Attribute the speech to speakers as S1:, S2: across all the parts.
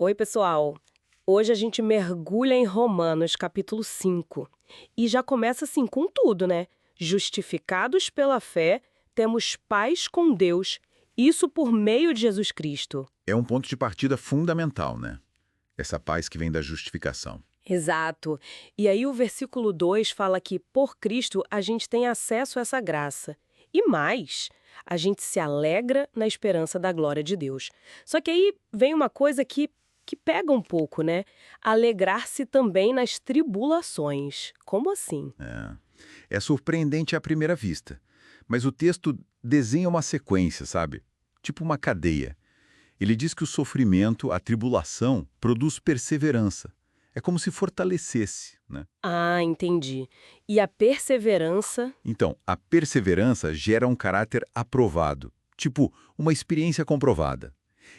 S1: Oi, pessoal! Hoje a gente mergulha em Romanos, capítulo 5. E já começa assim com tudo, né? Justificados pela fé, temos paz com Deus, isso por meio de Jesus Cristo.
S2: É um ponto de partida fundamental, né? Essa paz que vem da justificação.
S1: Exato. E aí o versículo 2 fala que, por Cristo, a gente tem acesso a essa graça. E mais, a gente se alegra na esperança da glória de Deus. Só que aí vem uma coisa que pega um pouco, né? Alegrar-se também nas tribulações. Como assim?
S2: É surpreendente à primeira vista, mas o texto desenha uma sequência, sabe? Tipo uma cadeia. Ele diz que o sofrimento, a tribulação, produz perseverança. É como se fortalecesse, né?
S1: Ah, entendi. E a perseverança.
S2: Então, a perseverança gera um caráter aprovado, tipo uma experiência comprovada.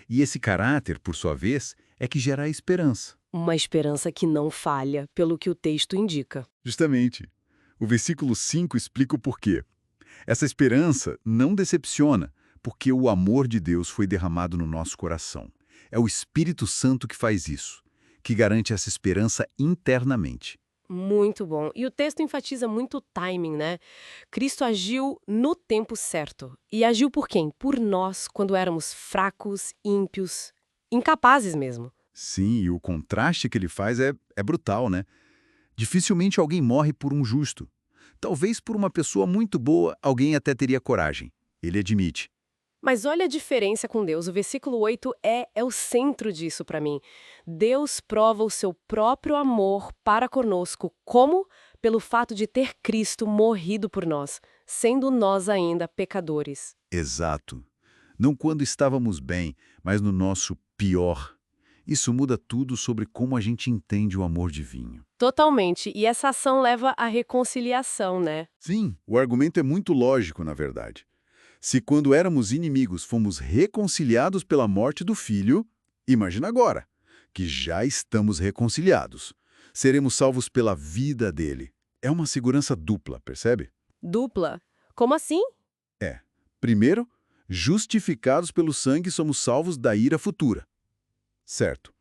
S2: E esse caráter, por sua vez, é que gera a esperança.
S1: Uma esperança que não falha, pelo que o texto indica.
S2: Justamente. O versículo 5 explica o porquê. Essa esperança não decepciona, porque o amor de Deus foi derramado no nosso coração. É o Espírito Santo que faz isso, que garante essa esperança internamente.
S1: Muito bom. E o texto enfatiza muito o timing, né? Cristo agiu no tempo certo. E agiu por quem? Por nós, quando éramos fracos, ímpios, incapazes mesmo.
S2: Sim, e o contraste que ele faz é brutal, né? Dificilmente alguém morre por um justo. Talvez por uma pessoa muito boa, alguém até teria coragem. Ele admite.
S1: Mas olha a diferença com Deus. O versículo 8 é o centro disso para mim. Deus prova o seu próprio amor para conosco. Como? Pelo fato de ter Cristo morrido por nós, sendo nós ainda pecadores.
S2: Exato. Não quando estávamos bem, mas no nosso pior. Isso muda tudo sobre como a gente entende o amor divino.
S1: Totalmente. E essa ação leva à reconciliação, né?
S2: Sim, o argumento é muito lógico, na verdade. Se quando éramos inimigos fomos reconciliados pela morte do Filho, imagina agora, que já estamos reconciliados. Seremos salvos pela vida dele. É uma segurança dupla, percebe?
S1: Dupla? Como assim?
S2: Primeiro, justificados pelo sangue somos salvos da ira futura. Certo.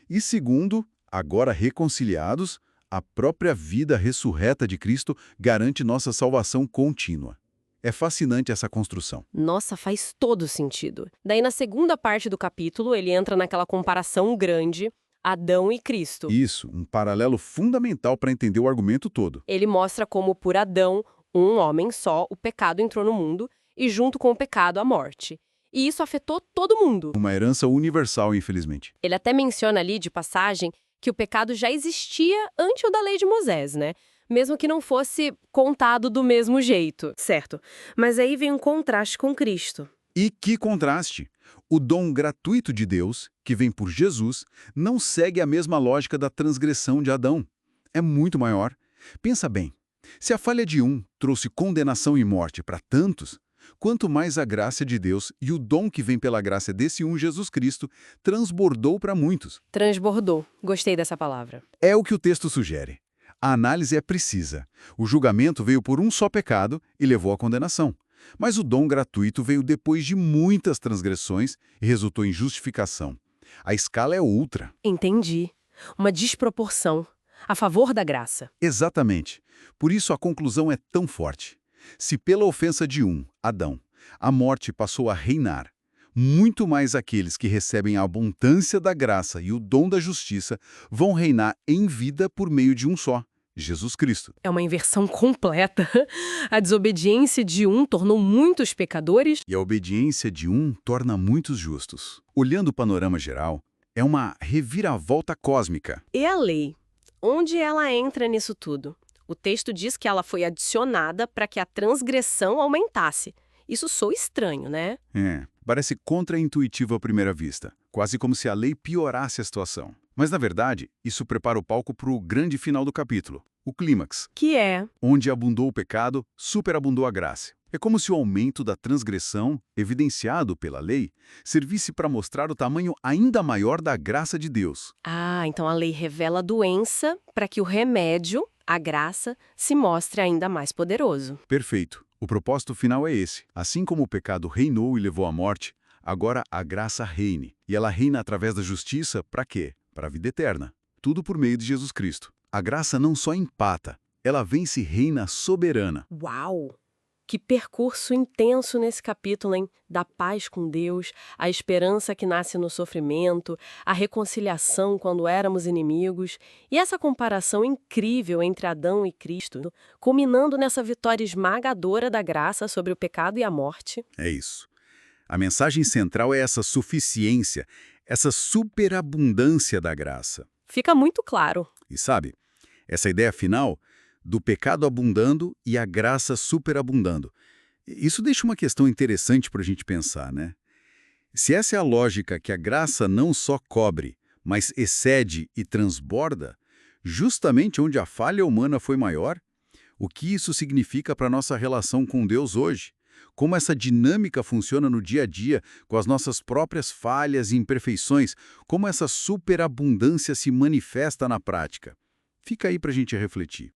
S2: E segundo, agora reconciliados, a própria vida ressurreta de Cristo garante nossa salvação contínua. É fascinante essa construção.
S1: Nossa, faz todo sentido. Daí, na segunda parte do capítulo, ele entra naquela comparação grande, Adão e Cristo.
S2: Isso, um paralelo fundamental para entender o argumento todo.
S1: Ele mostra como, por Adão, um homem só, o pecado entrou no mundo e, junto com o pecado, a morte. E isso afetou todo mundo.
S2: Uma herança universal, infelizmente.
S1: Ele até menciona ali, de passagem, que o pecado já existia antes da lei de Moisés, né? Mesmo que não fosse contado do mesmo jeito. Certo. Mas aí vem um contraste com Cristo.
S2: E que contraste! O dom gratuito de Deus, que vem por Jesus, não segue a mesma lógica da transgressão de Adão. É muito maior. Pensa bem, se a falha de um trouxe condenação e morte para tantos, quanto mais a graça de Deus e o dom que vem pela graça desse um Jesus Cristo transbordou para muitos.
S1: Transbordou. Gostei dessa palavra.
S2: É o que o texto sugere. A análise é precisa. O julgamento veio por um só pecado e levou à condenação. Mas o dom gratuito veio depois de muitas transgressões e resultou em justificação. A escala é outra.
S1: Entendi. Uma desproporção. A favor da graça.
S2: Exatamente. Por isso a conclusão é tão forte. Se pela ofensa de um, Adão, a morte passou a reinar, muito mais aqueles que recebem a abundância da graça e o dom da justiça vão reinar em vida por meio de um só, Jesus Cristo.
S1: É uma inversão completa. A desobediência de um tornou muitos pecadores.
S2: E a obediência de um torna muitos justos. Olhando o panorama geral, é uma reviravolta cósmica.
S1: E a lei? Onde ela entra nisso tudo? O texto diz que ela foi adicionada para que a transgressão aumentasse. Isso soa estranho, né?
S2: Parece contraintuitivo à primeira vista, quase como se a lei piorasse a situação. Mas, na verdade, isso prepara o palco para o grande final do capítulo, o clímax.
S1: Que é...
S2: Onde abundou o pecado, superabundou a graça. É como se o aumento da transgressão, evidenciado pela lei, servisse para mostrar o tamanho ainda maior da graça de Deus.
S1: Ah, então a lei revela a doença para que o remédio, a graça, se mostre ainda mais poderoso.
S2: Perfeito. O propósito final é esse. Assim como o pecado reinou e levou à morte, agora a graça reine. E ela reina através da justiça para quê? Para a vida eterna. Tudo por meio de Jesus Cristo. A graça não só empata, ela vence e reina soberana.
S1: Uau! Que percurso intenso nesse capítulo, hein? Da paz com Deus, a esperança que nasce no sofrimento, a reconciliação quando éramos inimigos, e essa comparação incrível entre Adão e Cristo, culminando nessa vitória esmagadora da graça sobre o pecado e a morte.
S2: É isso. A mensagem central é essa suficiência, essa superabundância da graça.
S1: Fica muito claro.
S2: E sabe, essa ideia final do pecado abundando e a graça superabundando. Isso deixa uma questão interessante para a gente pensar, né? Se essa é a lógica que a graça não só cobre, mas excede e transborda, justamente onde a falha humana foi maior, o que isso significa para a nossa relação com Deus hoje? Como essa dinâmica funciona no dia a dia, com as nossas próprias falhas e imperfeições, como essa superabundância se manifesta na prática? Fica aí para a gente refletir.